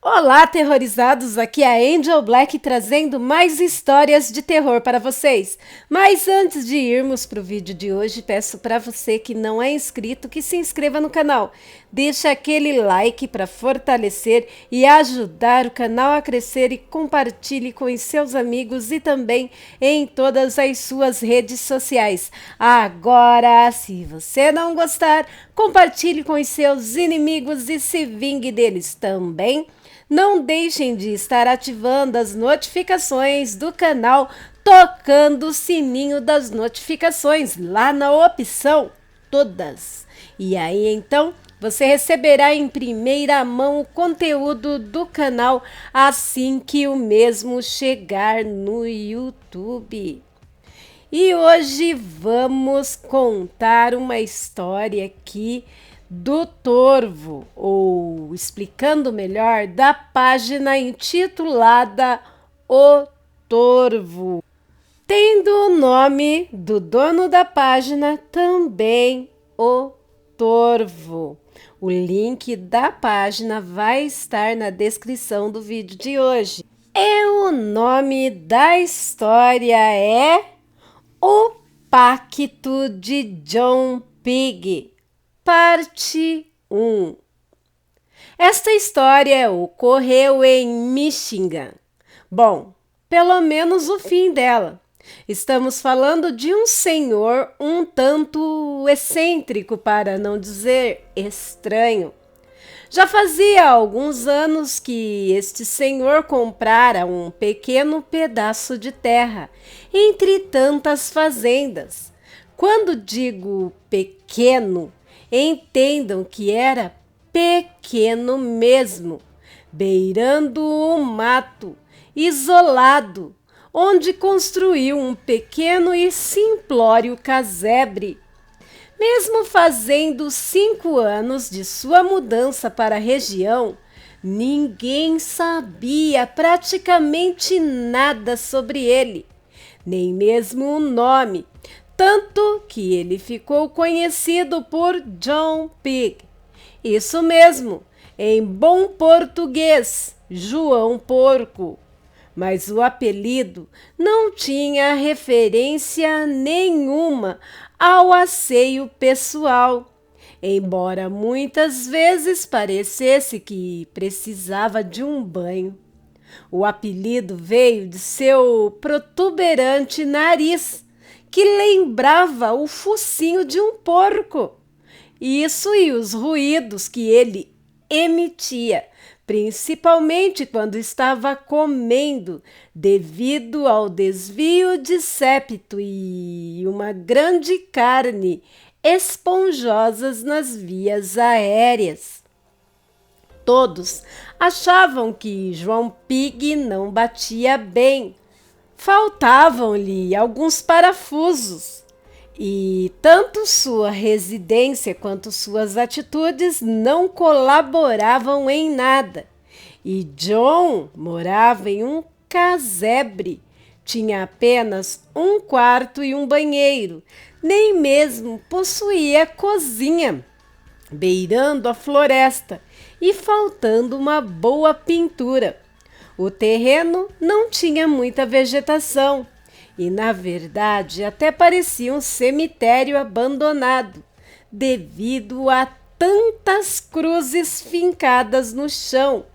Olá, terrorizados! Aqui é a Angel Black trazendo mais histórias de terror para vocês. Mas antes de irmos para o vídeo de hoje, peço para você que não é inscrito que se inscreva no canal. Deixa aquele like para fortalecer e ajudar o canal a crescer e compartilhe com os seus amigos e também em todas as suas redes sociais. Agora, se você não gostar, compartilhe com os seus inimigos e se vingue deles também. Não deixem de estar ativando as notificações do canal, tocando o sininho das notificações lá na opção Todas. E aí então você receberá em primeira mão o conteúdo do canal assim que o mesmo chegar no YouTube. E hoje vamos contar uma história aqui do Torvo, ou explicando melhor, da página intitulada O Torvo, tendo o nome do dono da página também, O Torvo. O link da página vai estar na descrição do vídeo de hoje. E o nome da história é O Pacto de John Pig, parte 1. Esta história ocorreu em Michigan. Bom, pelo menos o fim dela. Estamos falando de um senhor um tanto excêntrico, para não dizer estranho. Já fazia alguns anos que este senhor comprara um pequeno pedaço de terra entre tantas fazendas. Quando digo pequeno, entendam que era pequeno mesmo, beirando o mato, isolado, onde construiu um pequeno e simplório casebre. Mesmo fazendo 5 anos de sua mudança para a região, ninguém sabia praticamente nada sobre ele, nem mesmo o nome, tanto que ele ficou conhecido por John Pig. Isso mesmo, em bom português, João Porco. Mas o apelido não tinha referência nenhuma ao asseio pessoal, embora muitas vezes parecesse que precisava de um banho. O apelido veio de seu protuberante nariz, que lembrava o focinho de um porco. Isso e os ruídos que ele emitia, principalmente quando estava comendo, devido ao desvio de septo e uma grande carne esponjosas nas vias aéreas. Todos achavam que João Pig não batia bem. Faltavam-lhe alguns parafusos. E tanto sua residência quanto suas atitudes não colaboravam em nada. E John morava em um casebre. Tinha apenas um quarto e um banheiro. Nem mesmo possuía cozinha, beirando a floresta e faltando uma boa pintura. O terreno não tinha muita vegetação. E, na verdade, até parecia um cemitério abandonado, devido a tantas cruzes fincadas no chão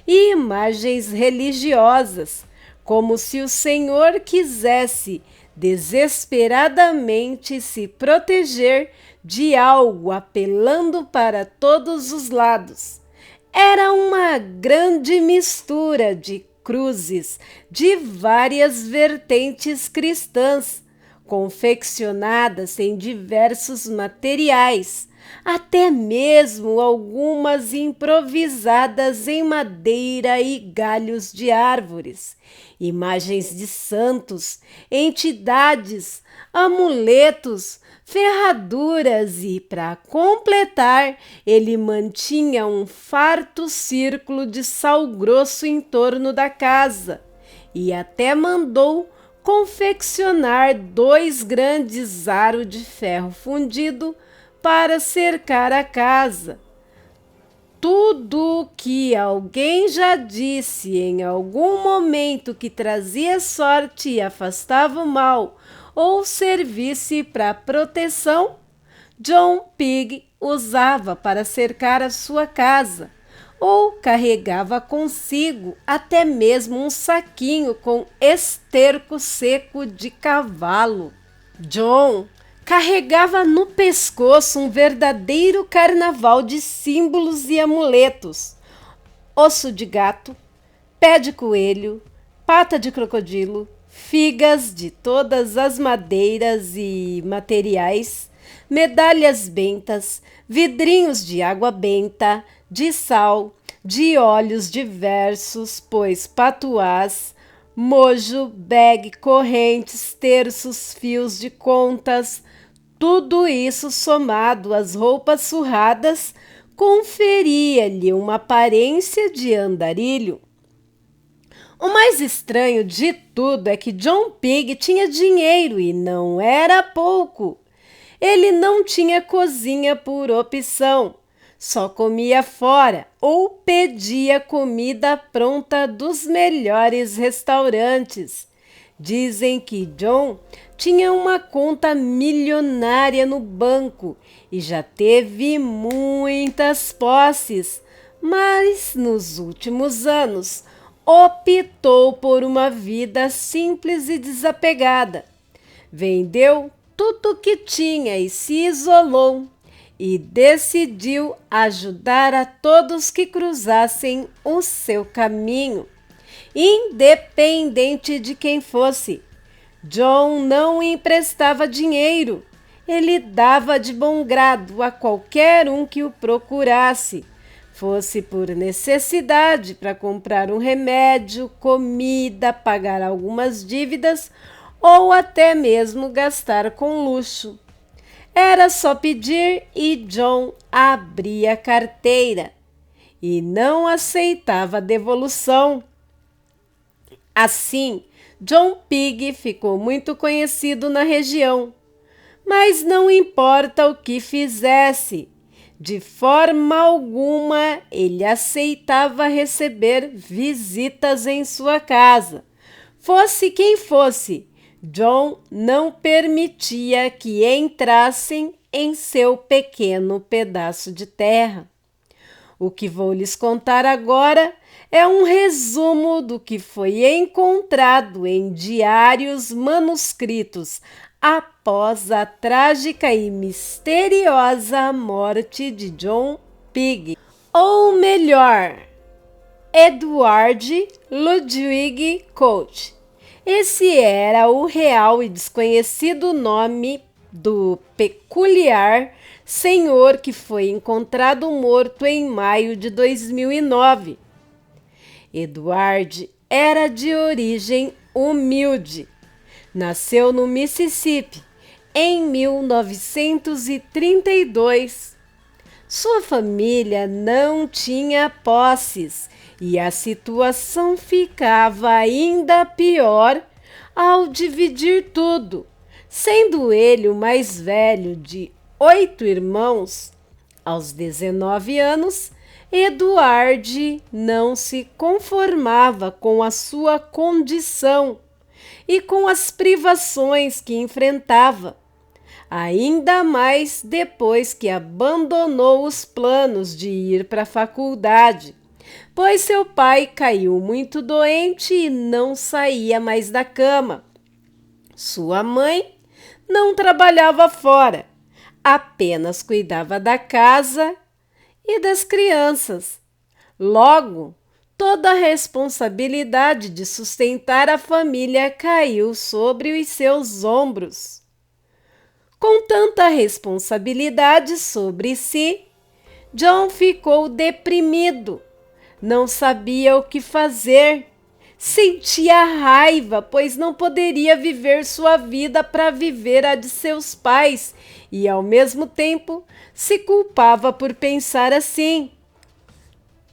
e imagens religiosas, como se o Senhor quisesse desesperadamente se proteger de algo apelando para todos os lados. Era uma grande mistura de cruzes de várias vertentes cristãs, confeccionadas em diversos materiais, até mesmo algumas improvisadas em madeira e galhos de árvores, imagens de santos, entidades, amuletos, ferraduras e, para completar, ele mantinha um farto círculo de sal grosso em torno da casa e até mandou confeccionar 2 grandes aros de ferro fundido para cercar a casa. tudo que alguém já disse em algum momento que trazia sorte e afastava o mal, ou servisse para proteção, John Pig usava para cercar a sua casa, ou carregava consigo até mesmo um saquinho com esterco seco de cavalo. John carregava no pescoço um verdadeiro carnaval de símbolos e amuletos: osso de gato, pé de coelho, pata de crocodilo, figas de todas as madeiras e materiais, medalhas bentas, vidrinhos de água benta, de sal, de óleos diversos, pois patuás, mojo, bag, correntes, terços, fios de contas, tudo isso somado às roupas surradas, conferia-lhe uma aparência de andarilho. O mais estranho de tudo é que John Pig tinha dinheiro e não era pouco. Ele não tinha cozinha por opção, só comia fora ou pedia comida pronta dos melhores restaurantes. Dizem que John tinha uma conta milionária no banco e já teve muitas posses, mas nos últimos anos optou por uma vida simples e desapegada. Vendeu tudo o que tinha e se isolou, e decidiu ajudar a todos que cruzassem o seu caminho, independente de quem fosse. John não emprestava dinheiro, ele dava de bom grado a qualquer um que o procurasse, fosse por necessidade para comprar um remédio, comida, pagar algumas dívidas ou até mesmo gastar com luxo. Era só pedir e John abria a carteira e não aceitava devolução. Assim, John Pig ficou muito conhecido na região, mas não importa o que fizesse, de forma alguma ele aceitava receber visitas em sua casa. Fosse quem fosse, John não permitia que entrassem em seu pequeno pedaço de terra. O que vou lhes contar agora é um resumo do que foi encontrado em diários manuscritos após a trágica e misteriosa morte de John Pig, ou melhor, Edward Ludwig Coate. Esse era o real e desconhecido nome do peculiar senhor que foi encontrado morto em maio de 2009. Edward era de origem humilde. Nasceu no Mississippi em 1932. Sua família não tinha posses e a situação ficava ainda pior ao dividir tudo. Sendo ele o mais velho de 8 irmãos, aos 19 anos, Edward não se conformava com a sua condição e com as privações que enfrentava, ainda mais depois que abandonou os planos de ir para a faculdade, pois seu pai caiu muito doente e não saía mais da cama. Sua mãe não trabalhava fora, apenas cuidava da casa e das crianças. Logo, toda a responsabilidade de sustentar a família caiu sobre os seus ombros. Com tanta responsabilidade sobre si, John ficou deprimido. Não sabia o que fazer. Sentia raiva, pois não poderia viver sua vida para viver a de seus pais e, ao mesmo tempo, se culpava por pensar assim.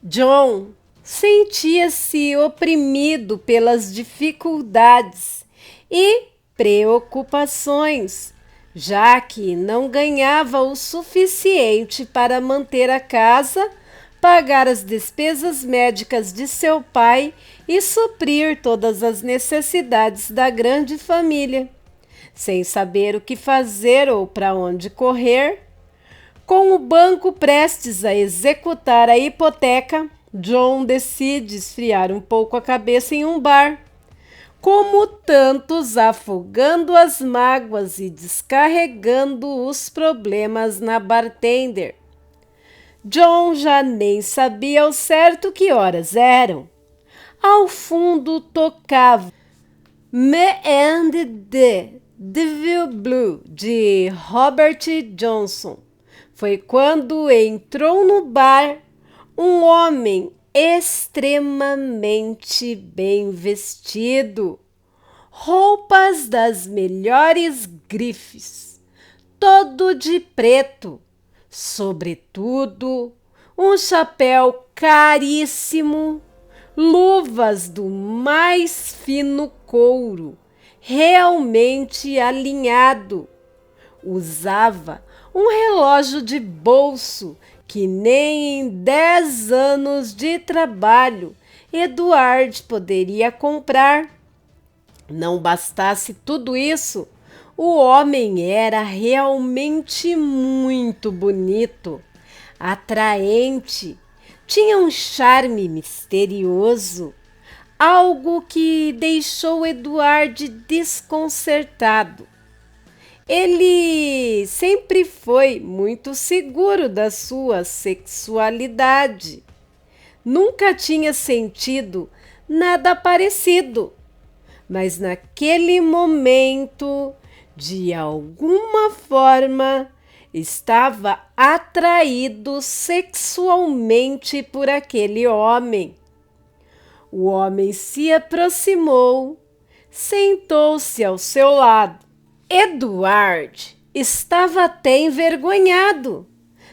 John sentia-se oprimido pelas dificuldades e preocupações, já que não ganhava o suficiente para manter a casa, pagar as despesas médicas de seu pai e suprir todas as necessidades da grande família. Sem saber o que fazer ou para onde correr, com o banco prestes a executar a hipoteca, John decide esfriar um pouco a cabeça em um bar. Como tantos, afogando as mágoas e descarregando os problemas na bartender. John já nem sabia ao certo que horas eram. Ao fundo tocava Me and the Devil Blue, de Robert Johnson. Foi quando entrou no bar um homem extremamente bem vestido, roupas das melhores grifes, todo de preto, sobretudo um chapéu caríssimo, luvas do mais fino couro, realmente alinhado. Usava um relógio de bolso que nem em 10 anos de trabalho Eduard poderia comprar. Não bastasse tudo isso, o homem era realmente muito bonito, atraente, tinha um charme misterioso, algo que deixou Eduard desconcertado. Ele sempre foi muito seguro da sua sexualidade. Nunca tinha sentido nada parecido. Mas naquele momento, de alguma forma, estava atraído sexualmente por aquele homem. O homem se aproximou, sentou-se ao seu lado. Eduard estava até envergonhado,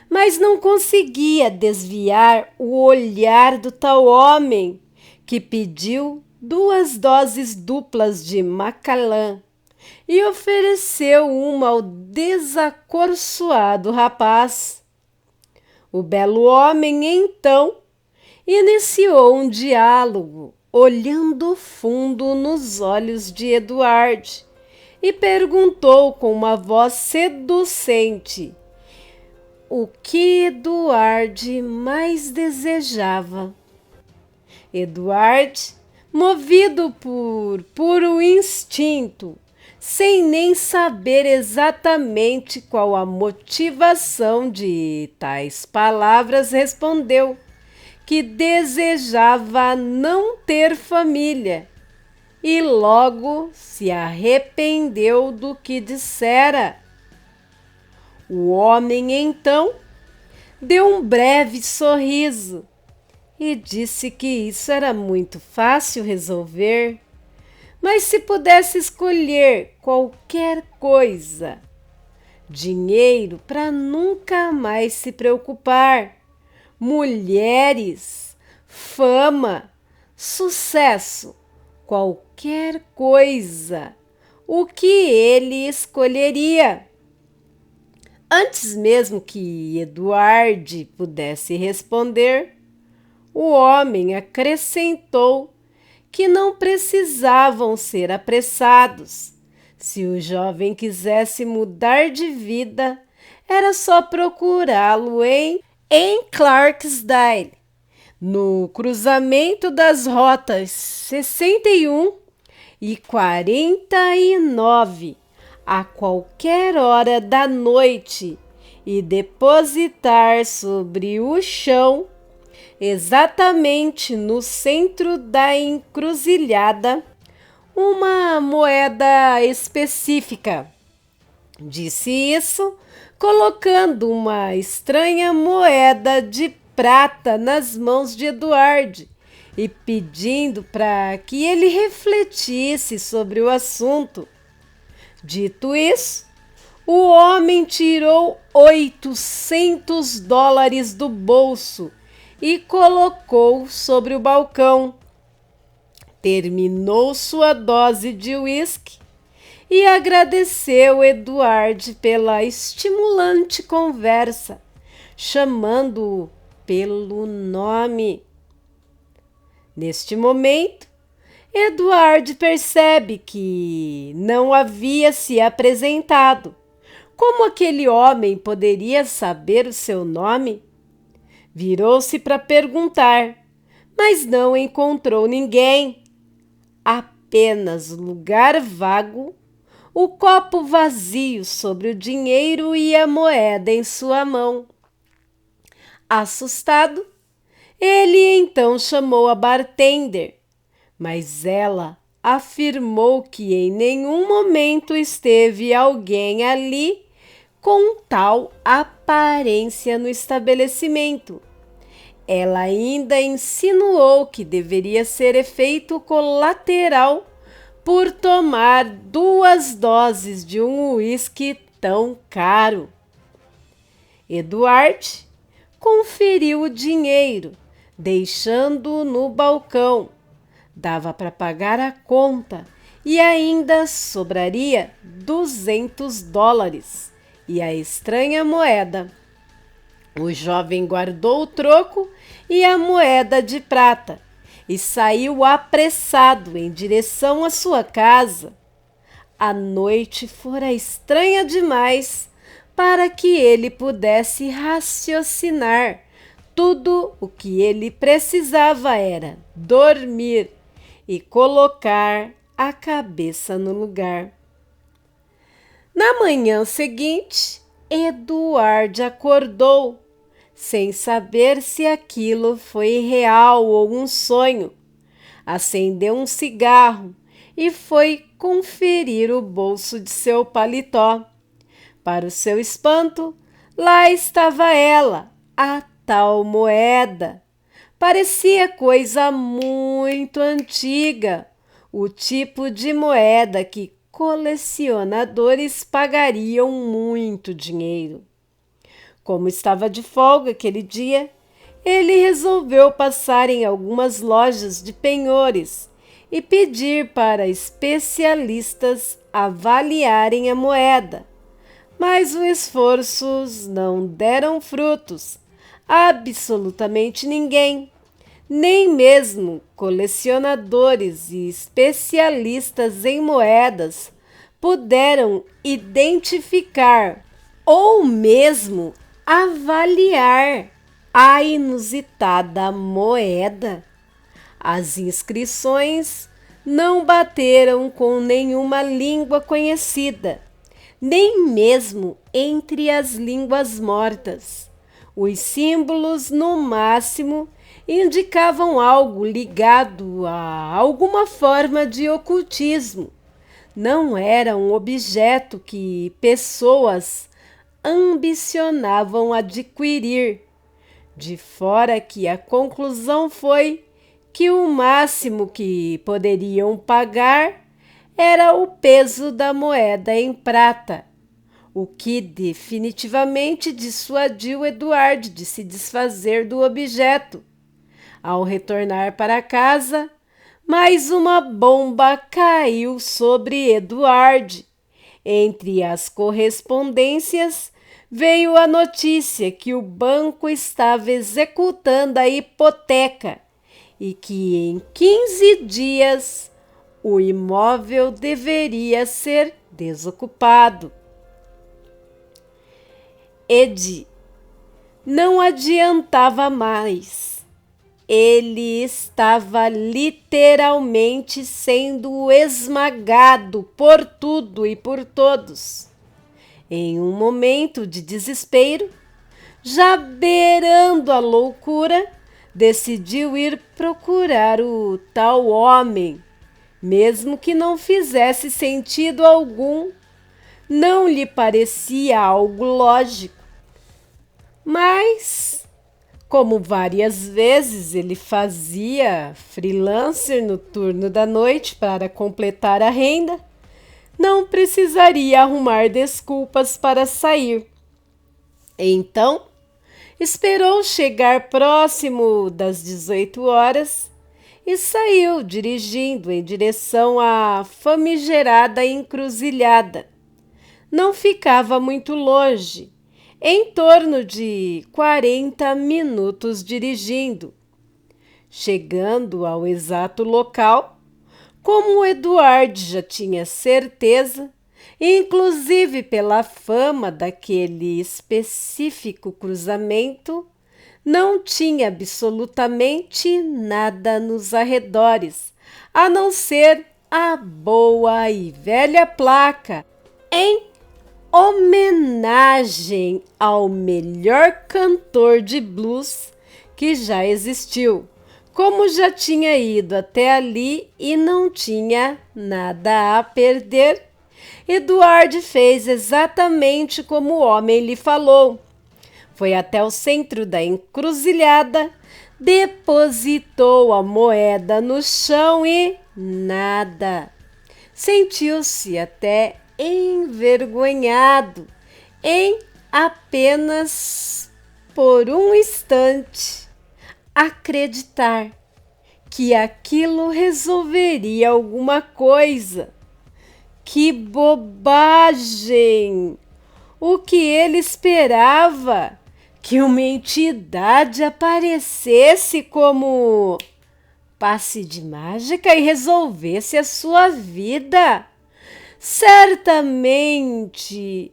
mas não conseguia desviar o olhar do tal homem, que pediu 2 doses duplas de Macallan e ofereceu uma ao desacorçoado rapaz. O belo homem, então, iniciou um diálogo, olhando fundo nos olhos de Eduard, e perguntou com uma voz seducente o que Eduard mais desejava. Eduard, movido por puro instinto, sem nem saber exatamente qual a motivação de tais palavras, respondeu que desejava não ter família e logo se arrependeu do que dissera. O homem, então, deu um breve sorriso e disse que isso era muito fácil resolver, mas se pudesse escolher qualquer coisa, dinheiro para nunca mais se preocupar, mulheres, fama, sucesso, qualquer coisa, o que ele escolheria? Antes mesmo que Eduard pudesse responder, o homem acrescentou que não precisavam ser apressados. Se o jovem quisesse mudar de vida, era só procurá-lo em Clarksdale, no cruzamento das rotas 61 e 49, a qualquer hora da noite, e depositar sobre o chão, exatamente no centro da encruzilhada, uma moeda específica. Disse isso, colocando uma estranha moeda de prata nas mãos de Eduard e pedindo para que ele refletisse sobre o assunto. Dito isso, o homem tirou $800 do bolso e colocou sobre o balcão. Terminou sua dose de uísque e agradeceu Eduard pela estimulante conversa, chamando-o pelo nome. Neste momento, Eduardo percebe que não havia se apresentado. Como aquele homem poderia saber o seu nome? Virou-se para perguntar, mas não encontrou ninguém. Apenas lugar vago, o copo vazio sobre o dinheiro e a moeda em sua mão. Assustado, ele então chamou a bartender, mas ela afirmou que em nenhum momento esteve alguém ali com tal aparência no estabelecimento. Ela ainda insinuou que deveria ser efeito colateral por tomar 2 doses de um uísque tão caro. Eduardo conferiu o dinheiro, deixando-o no balcão. Dava para pagar a conta e ainda sobraria $200 e a estranha moeda. O jovem guardou o troco e a moeda de prata e saiu apressado em direção à sua casa. A noite fora estranha demais para que ele pudesse raciocinar. Tudo o que ele precisava era dormir e colocar a cabeça no lugar. Na manhã seguinte, Eduardo acordou, sem saber se aquilo foi real ou um sonho. Acendeu um cigarro e foi conferir o bolso de seu paletó. Para o seu espanto, lá estava ela, a tal moeda. Parecia coisa muito antiga, o tipo de moeda que colecionadores pagariam muito dinheiro. Como estava de folga aquele dia, ele resolveu passar em algumas lojas de penhores e pedir para especialistas avaliarem a moeda. Mas os esforços não deram frutos. Absolutamente ninguém, nem mesmo colecionadores e especialistas em moedas, puderam identificar ou mesmo avaliar a inusitada moeda. As inscrições não bateram com nenhuma língua conhecida, nem mesmo entre as línguas mortas. Os símbolos, no máximo, indicavam algo ligado a alguma forma de ocultismo. Não era um objeto que pessoas ambicionavam adquirir. De fora que a conclusão foi que o máximo que poderiam pagar era o peso da moeda em prata, o que definitivamente dissuadiu Eduardo de se desfazer do objeto. Ao retornar para casa, mais uma bomba caiu sobre Eduardo. Entre as correspondências, veio a notícia que o banco estava executando a hipoteca e que em 15 dias o imóvel deveria ser desocupado. Ed não adiantava mais. Ele estava literalmente sendo esmagado por tudo e por todos. Em um momento de desespero, já beirando a loucura, decidiu ir procurar o tal homem, mesmo que não fizesse sentido algum. Não lhe parecia algo lógico. Mas, como várias vezes ele fazia freelancer no turno da noite para completar a renda, não precisaria arrumar desculpas para sair. Então, esperou chegar próximo das 18 horas e saiu dirigindo em direção à famigerada encruzilhada. Não ficava muito longe. em torno de 40 minutos dirigindo. Chegando ao exato local, como Eduardo já tinha certeza, inclusive pela fama daquele específico cruzamento, não tinha absolutamente nada nos arredores, a não ser a boa e velha placa em homenagem ao melhor cantor de blues que já existiu. Como já tinha ido até ali e não tinha nada a perder, Eduardo fez exatamente como o homem lhe falou. Foi até o centro da encruzilhada, depositou a moeda no chão e nada. Sentiu-se até envergonhado em apenas por um instante acreditar que aquilo resolveria alguma coisa. Que bobagem! O que ele esperava? Que uma entidade aparecesse como passe de mágica e resolvesse a sua vida? Certamente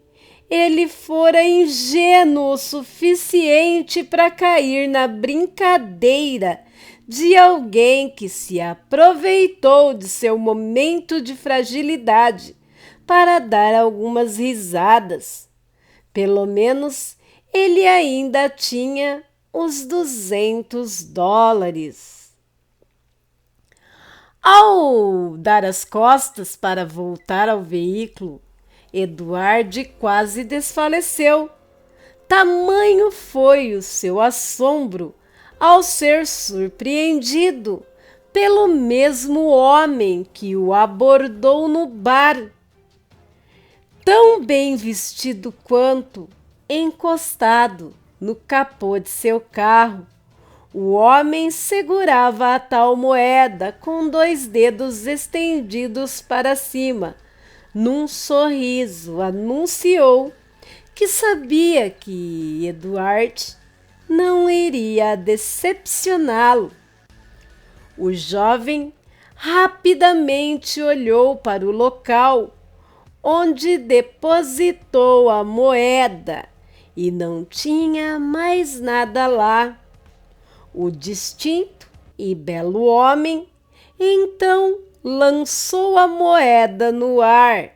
ele fora ingênuo o suficiente para cair na brincadeira de alguém que se aproveitou de seu momento de fragilidade para dar algumas risadas. Pelo menos ele ainda tinha os $200. Ao dar as costas para voltar ao veículo, Eduardo quase desfaleceu. Tamanho foi o seu assombro ao ser surpreendido pelo mesmo homem que o abordou no bar. Tão bem vestido quanto, encostado no capô de seu carro, o homem segurava a tal moeda com 2 dedos estendidos para cima. Num sorriso, anunciou que sabia que Eduardo não iria decepcioná-lo. O jovem rapidamente olhou para o local onde depositou a moeda e não tinha mais nada lá. O distinto e belo homem então lançou a moeda no ar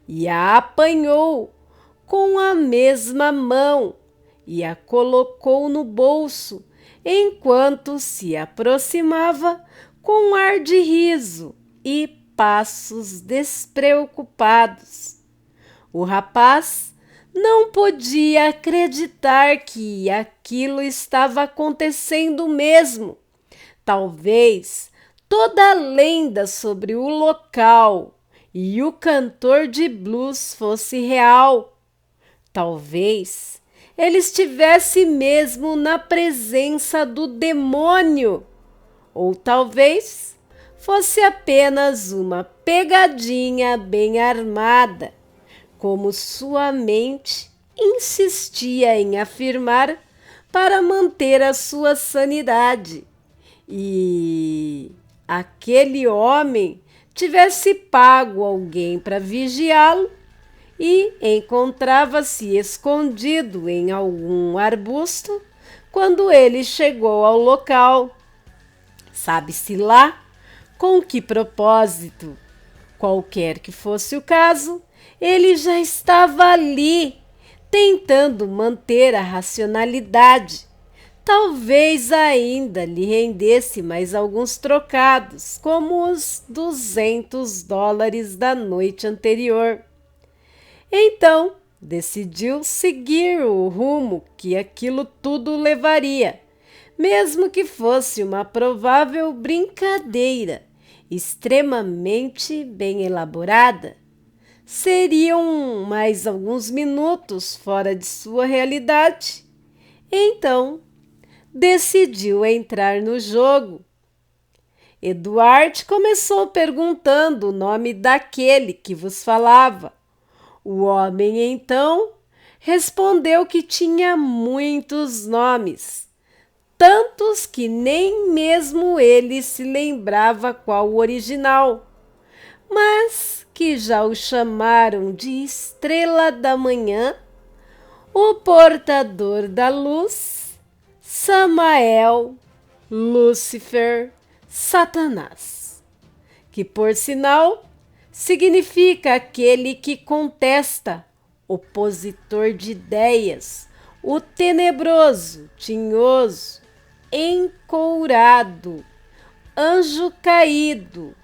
e a apanhou com a mesma mão e a colocou no bolso, enquanto se aproximava com ar de riso e passos despreocupados. O rapaz não podia acreditar que aquilo estava acontecendo mesmo. Talvez toda a lenda sobre o local e o cantor de blues fosse real. Talvez ele estivesse mesmo na presença do demônio. Ou talvez fosse apenas uma pegadinha bem armada, como sua mente insistia em afirmar para manter a sua sanidade. E aquele homem tivesse pago alguém para vigiá-lo e encontrava-se escondido em algum arbusto quando ele chegou ao local. Sabe-se lá com que propósito. Qualquer que fosse o caso, ele já estava ali, tentando manter a racionalidade. Talvez ainda lhe rendesse mais alguns trocados, como os $200 da noite anterior. Então, decidiu seguir o rumo que aquilo tudo levaria, mesmo que fosse uma provável brincadeira extremamente bem elaborada. Seriam mais alguns minutos fora de sua realidade. Então, decidiu entrar no jogo. Eduardo começou perguntando o nome daquele que vos falava. O homem, então, respondeu que tinha muitos nomes, tantos que nem mesmo ele se lembrava qual o original, mas que já o chamaram de Estrela da Manhã, o Portador da Luz, Samael, Lúcifer, Satanás, que por sinal significa aquele que contesta, opositor de ideias, o tenebroso, tinhoso, encourado, anjo caído,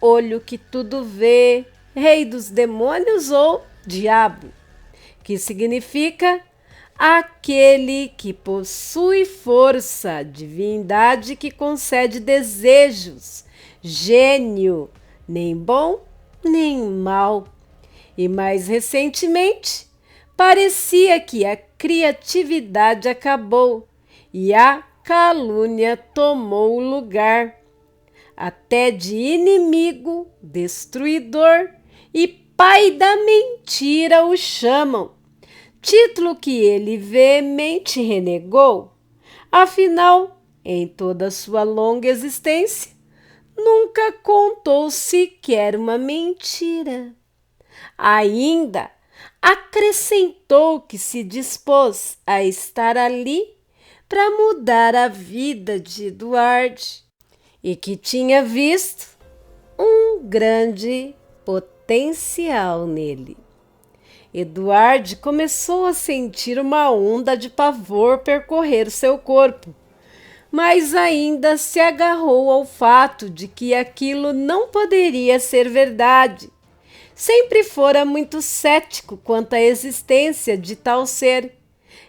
olho que tudo vê, rei dos demônios ou diabo, que significa aquele que possui força, divindade que concede desejos, gênio, nem bom nem mal. E mais recentemente, parecia que a criatividade acabou e a calúnia tomou o lugar. Até de inimigo, destruidor e pai da mentira o chamam, título que ele veemente renegou. Afinal, em toda sua longa existência, nunca contou sequer uma mentira. Ainda acrescentou que se dispôs a estar ali para mudar a vida de Eduardo e que tinha visto um grande potencial nele. Eduardo começou a sentir uma onda de pavor percorrer seu corpo, mas ainda se agarrou ao fato de que aquilo não poderia ser verdade. Sempre fora muito cético quanto à existência de tal ser.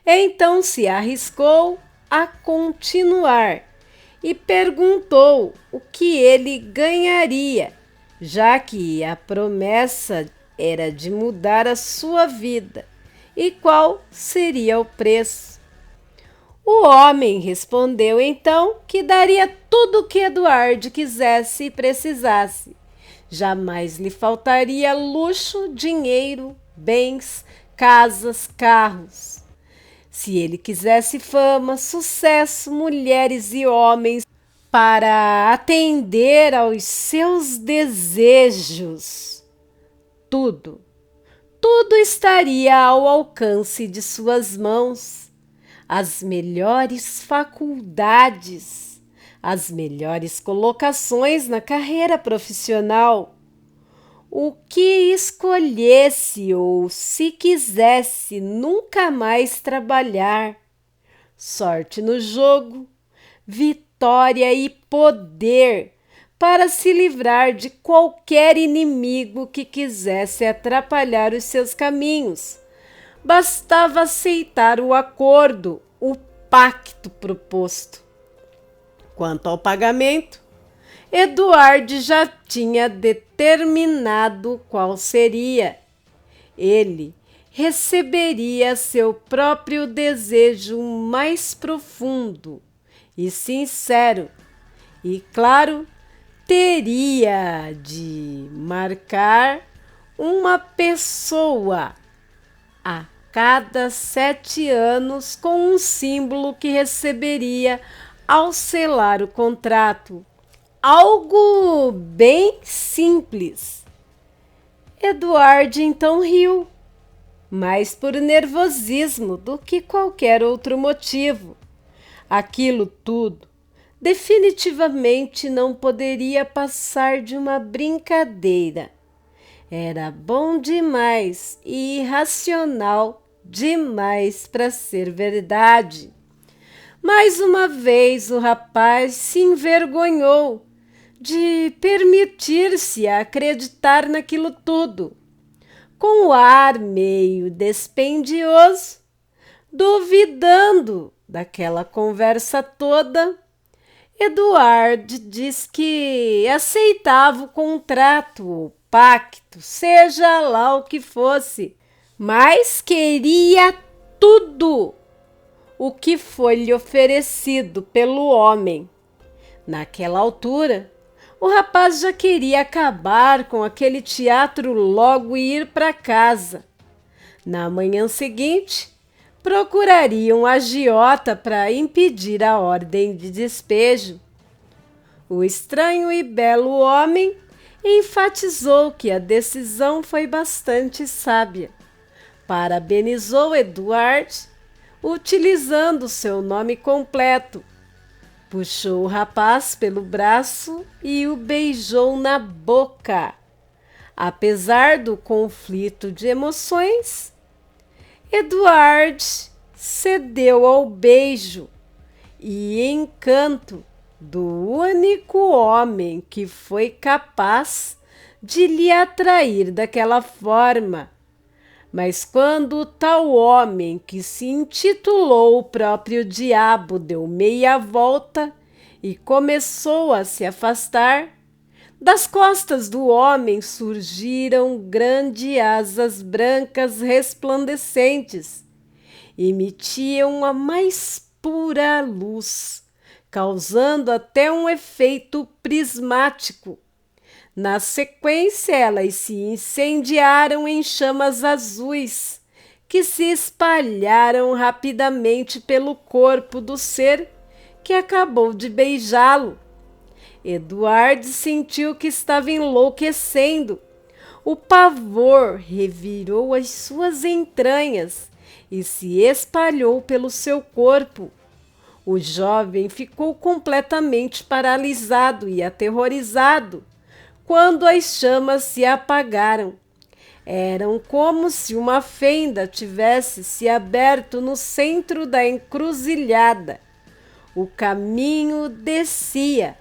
Então se arriscou a continuar e perguntou o que ele ganharia, já que a promessa era de mudar a sua vida, e qual seria o preço. O homem respondeu então que daria tudo o que Eduardo quisesse e precisasse. Jamais lhe faltaria luxo, dinheiro, bens, casas, carros. Se ele quisesse fama, sucesso, mulheres e homens para atender aos seus desejos, tudo estaria ao alcance de suas mãos. As melhores faculdades, as melhores colocações na carreira profissional. O que escolhesse ou, se quisesse, nunca mais trabalhar. Sorte no jogo, vitória e poder para se livrar de qualquer inimigo que quisesse atrapalhar os seus caminhos. Bastava aceitar o acordo, o pacto proposto. Quanto ao pagamento, Eduardo já tinha determinado qual seria. Ele receberia seu próprio desejo mais profundo e sincero, e, claro, teria de marcar uma pessoa a cada 7 anos com um símbolo que receberia ao selar o contrato. Algo bem simples. Eduardo então riu, mais por nervosismo do que qualquer outro motivo. Aquilo tudo definitivamente não poderia passar de uma brincadeira. Era bom demais e irracional demais para ser verdade. Mais uma vez o rapaz se envergonhou de permitir-se acreditar naquilo tudo. Com o ar meio despendioso, duvidando daquela conversa toda, Eduardo diz que aceitava o contrato, o pacto, seja lá o que fosse, mas queria tudo o que foi-lhe oferecido pelo homem. Naquela altura, o rapaz já queria acabar com aquele teatro logo e ir para casa. Na manhã seguinte, procurariam um agiota para impedir a ordem de despejo. O estranho e belo homem enfatizou que a decisão foi bastante sábia. Parabenizou Eduard, utilizando seu nome completo. Puxou o rapaz pelo braço e o beijou na boca. Apesar do conflito de emoções, Eduard cedeu ao beijo e encanto do único homem que foi capaz de lhe atrair daquela forma. Mas quando o tal homem, que se intitulou o próprio diabo, deu meia volta e começou a se afastar, das costas do homem surgiram grandes asas brancas resplandecentes. Emitiam a mais pura luz, causando até um efeito prismático. Na sequência, elas se incendiaram em chamas azuis, que se espalharam rapidamente pelo corpo do ser que acabou de beijá-lo. Eduard sentiu que estava enlouquecendo. O pavor revirou as suas entranhas e se espalhou pelo seu corpo. O jovem ficou completamente paralisado e aterrorizado quando as chamas se apagaram. Eram como se uma fenda tivesse se aberto no centro da encruzilhada. O caminho descia,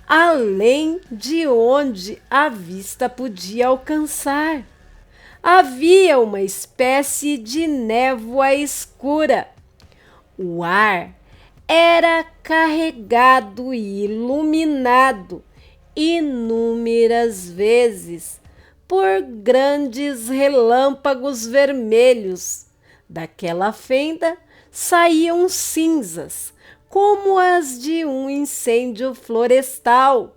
além de onde a vista podia alcançar. Havia uma espécie de névoa escura. O ar era carregado e iluminado inúmeras vezes por grandes relâmpagos vermelhos. Daquela fenda saíam cinzas, como as de um incêndio florestal,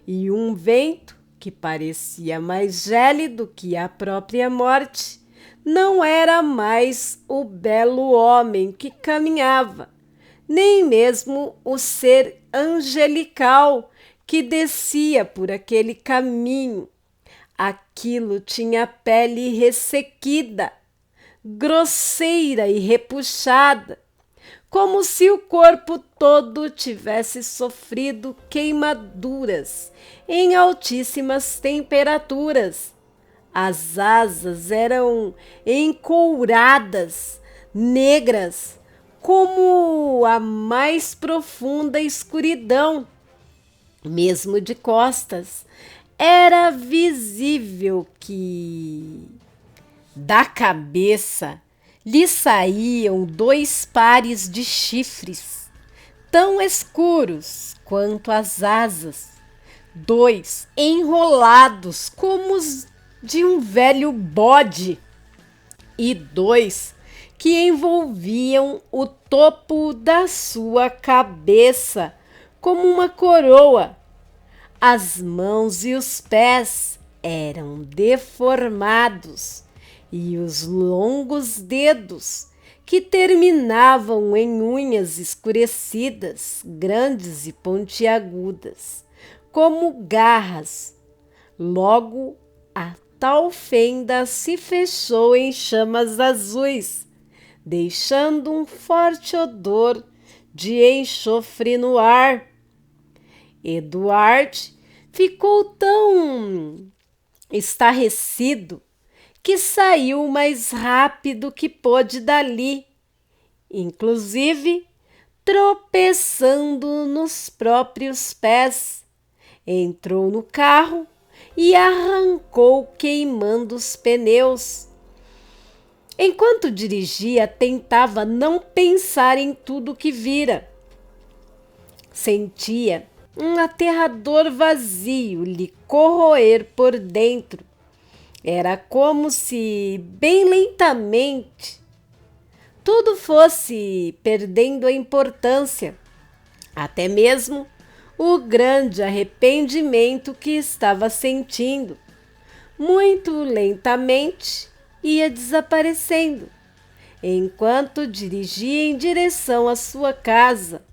e um vento que parecia mais gélido que a própria morte. Não era mais o belo homem que caminhava, nem mesmo o ser angelical que descia por aquele caminho. Aquilo tinha a pele ressequida, grosseira e repuxada, como se o corpo todo tivesse sofrido queimaduras em altíssimas temperaturas. As asas eram encouradas, negras, como a mais profunda escuridão. Mesmo de costas, era visível que da cabeça lhe saíam 2 pares de chifres, tão escuros quanto as asas, 2 enrolados como os de um velho bode, e 2 que envolviam o topo da sua cabeça como uma coroa. As mãos e os pés eram deformados, e os longos dedos, que terminavam em unhas escurecidas, grandes e pontiagudas, como garras. Logo, a tal fenda se fechou em chamas azuis, deixando um forte odor de enxofre no ar. Eduard ficou tão estarrecido que saiu o mais rápido que pôde dali, inclusive tropeçando nos próprios pés. Entrou no carro e arrancou queimando os pneus. Enquanto dirigia, tentava não pensar em tudo que vira. Sentia um aterrador vazio lhe corroer por dentro. Era como se, bem lentamente, tudo fosse perdendo a importância, até mesmo o grande arrependimento que estava sentindo. Muito lentamente, ia desaparecendo, enquanto dirigia em direção à sua casa.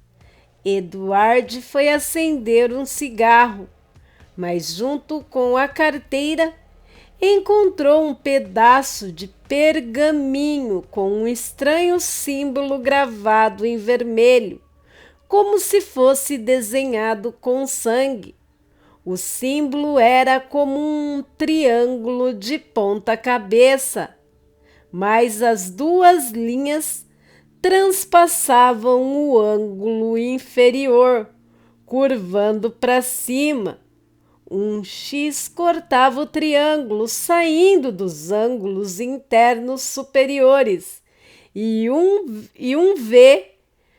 Eduardo foi acender um cigarro, mas junto com a carteira encontrou um pedaço de pergaminho com um estranho símbolo gravado em vermelho, como se fosse desenhado com sangue. O símbolo era como um triângulo de ponta cabeça, mas as duas linhas transpassavam o ângulo inferior, curvando para cima. Um X cortava o triângulo, saindo dos ângulos internos superiores, e um V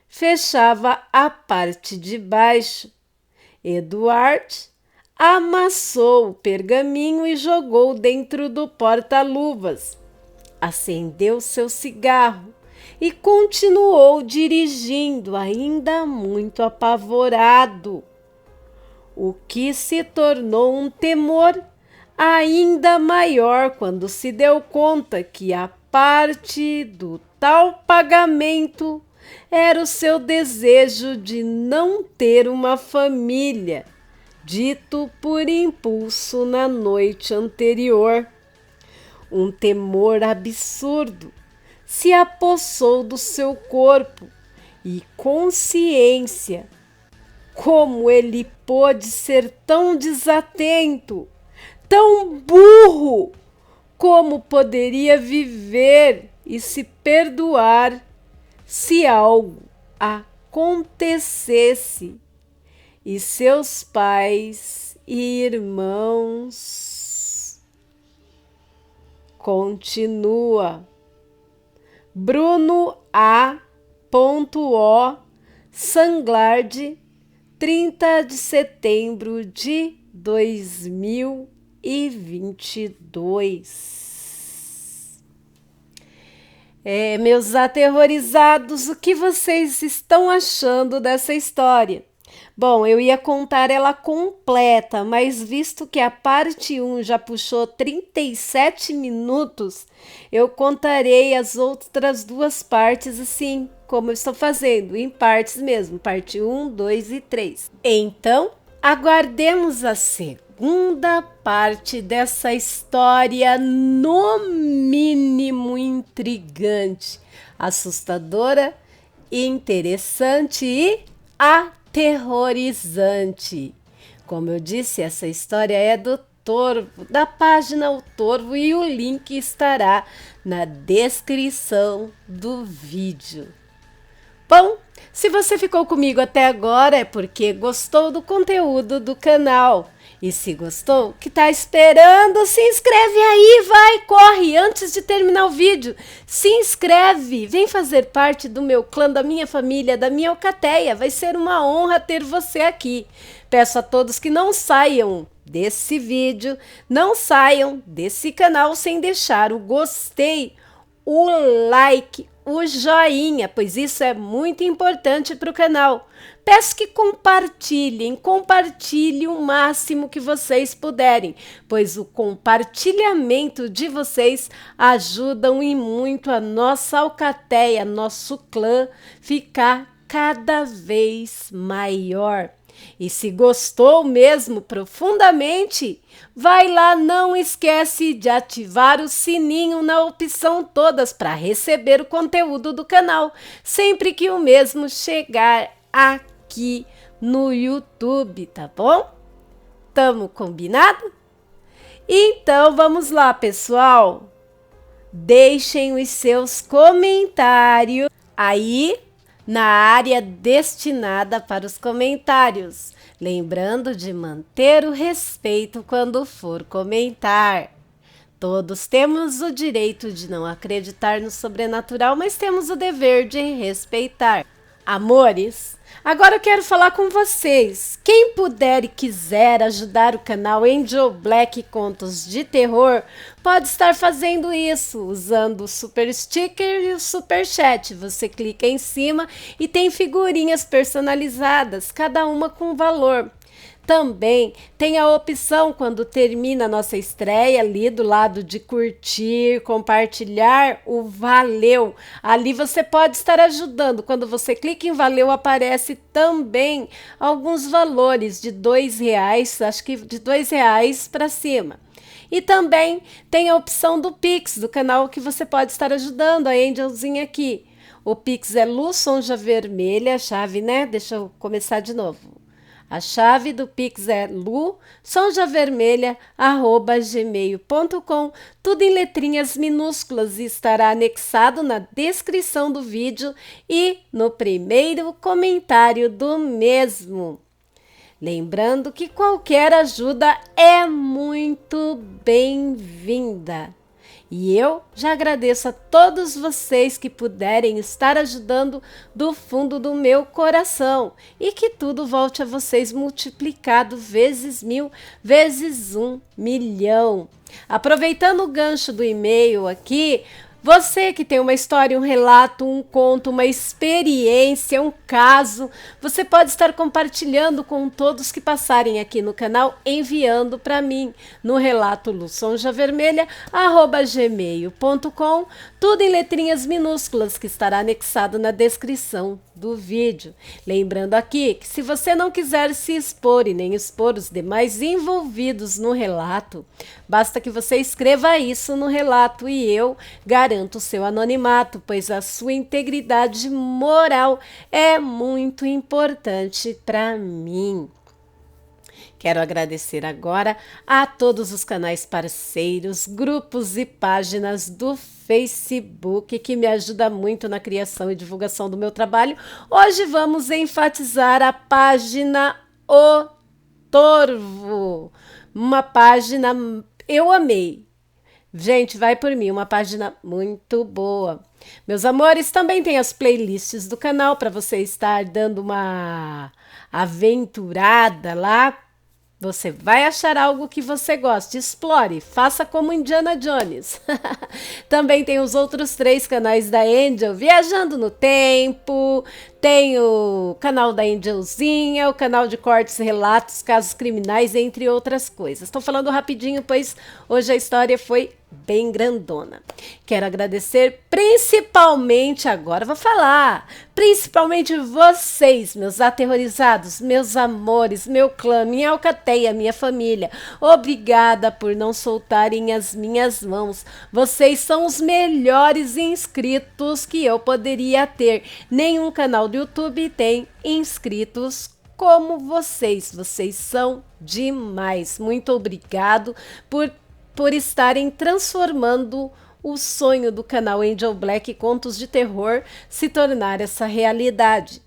fechava a parte de baixo. Eduardo amassou o pergaminho e jogou dentro do porta-luvas. Acendeu seu cigarro e continuou dirigindo, ainda muito apavorado, o que se tornou um temor ainda maior quando se deu conta que a parte do tal pagamento era o seu desejo de não ter uma família, dito por impulso na noite anterior. Um temor absurdo se apossou do seu corpo e consciência. Como ele pôde ser tão desatento, tão burro? Como poderia viver e se perdoar se algo acontecesse e seus pais e irmãos? Continua. Bruno A.O. Sanglard, 30 de setembro de 2022. Meus aterrorizados, o que vocês estão achando dessa história? Bom, eu ia contar ela completa, mas visto que a parte 1 já puxou 37 minutos, eu contarei as outras duas partes assim, como eu estou fazendo, em partes mesmo, parte 1, 2 e 3. Então, aguardemos a segunda parte dessa história, no mínimo intrigante, assustadora, interessante e aterrorizante. Como eu disse, essa história é do Torvo, da página O Torvo, e o link estará na descrição do vídeo. Bom, se você ficou comigo até agora é porque gostou do conteúdo do canal. E se gostou, o que tá esperando? Se inscreve aí, vai, corre, antes de terminar o vídeo. Se inscreve, vem fazer parte do meu clã, da minha família, da minha alcateia. Vai ser uma honra ter você aqui. Peço a todos que não saiam desse vídeo, não saiam desse canal sem deixar o gostei, o like, o joinha, pois isso é muito importante para o canal. Peço que compartilhem o máximo que vocês puderem, pois o compartilhamento de vocês ajudam e muito a nossa alcateia, nosso clã, ficar cada vez maior. E se gostou mesmo profundamente, vai lá, não esquece de ativar o sininho na opção todas para receber o conteúdo do canal sempre que o mesmo chegar aqui no YouTube, tá bom? Tamo combinado? Então vamos lá, pessoal. Deixem os seus comentários aí na área destinada para os comentários, lembrando de manter o respeito quando for comentar. Todos temos o direito de não acreditar no sobrenatural, mas temos o dever de respeitar. Amores, agora eu quero falar com vocês. Quem puder e quiser ajudar o canal Angel Black Contos de Terror, pode estar fazendo isso usando o Super Sticker e o Super Chat. Você clica em cima e tem figurinhas personalizadas, cada uma com valor. Também tem a opção, quando termina a nossa estreia, ali do lado de curtir, compartilhar, o valeu. Ali você pode estar ajudando. Quando você clica em valeu, aparece também alguns valores de R$ 2, acho que de R$ 2 para cima. E também tem a opção do Pix, do canal que você pode estar ajudando, a Angelzinha aqui. O Pix é Lu Sonja Vermelha, a chave, né? Deixa eu começar de novo. A chave do Pix é lu.sonjavermelha@gmail.com, tudo em letrinhas minúsculas, e estará anexado na descrição do vídeo e no primeiro comentário do mesmo. Lembrando que qualquer ajuda é muito bem-vinda. E eu já agradeço a todos vocês que puderem estar ajudando do fundo do meu coração, e que tudo volte a vocês multiplicado vezes 1000, vezes 1.000.000. Aproveitando o gancho do e-mail aqui, você que tem uma história, um relato, um conto, uma experiência, um caso, você pode estar compartilhando com todos que passarem aqui no canal, enviando para mim no relato lusonjavermelha@gmail.com, tudo em letrinhas minúsculas, que estará anexado na descrição do vídeo. Lembrando aqui que, se você não quiser se expor e nem expor os demais envolvidos no relato, basta que você escreva isso no relato e eu garanto o seu anonimato, pois a sua integridade moral é muito importante para mim. Quero agradecer agora a todos os canais parceiros, grupos e páginas do Facebook, que me ajuda muito na criação e divulgação do meu trabalho. Hoje vamos enfatizar a página O Torvo, uma página eu amei. Gente, vai por mim, uma página muito boa. Meus amores, também tem as playlists do canal para você estar dando uma aventurada lá. Você vai achar algo que você goste. Explore, faça como Indiana Jones. Também tem os outros 3 canais da Angel, Viajando no Tempo, tem o canal da Angelzinha, o canal de cortes, relatos, casos criminais, entre outras coisas. Estou falando rapidinho, pois hoje a história foi bem grandona. Quero agradecer principalmente, agora vou falar, principalmente vocês, meus aterrorizados, meus amores, meu clã, minha alcateia, minha família. Obrigada por não soltarem as minhas mãos. Vocês são os melhores inscritos que eu poderia ter. Nenhum canal do YouTube tem inscritos como vocês. Vocês são demais. Muito obrigado por estarem transformando o sonho do canal Angel Black Contos de Terror se tornar essa realidade.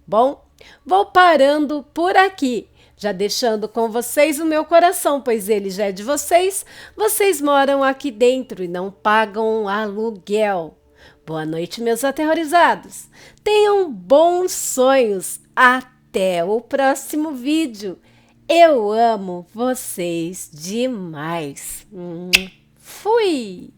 Bom, vou parando por aqui, já deixando com vocês o meu coração, pois ele já é de vocês. Vocês moram aqui dentro e não pagam aluguel. Boa noite, meus aterrorizados. Tenham bons sonhos. Até o próximo vídeo. Eu amo vocês demais. Fui!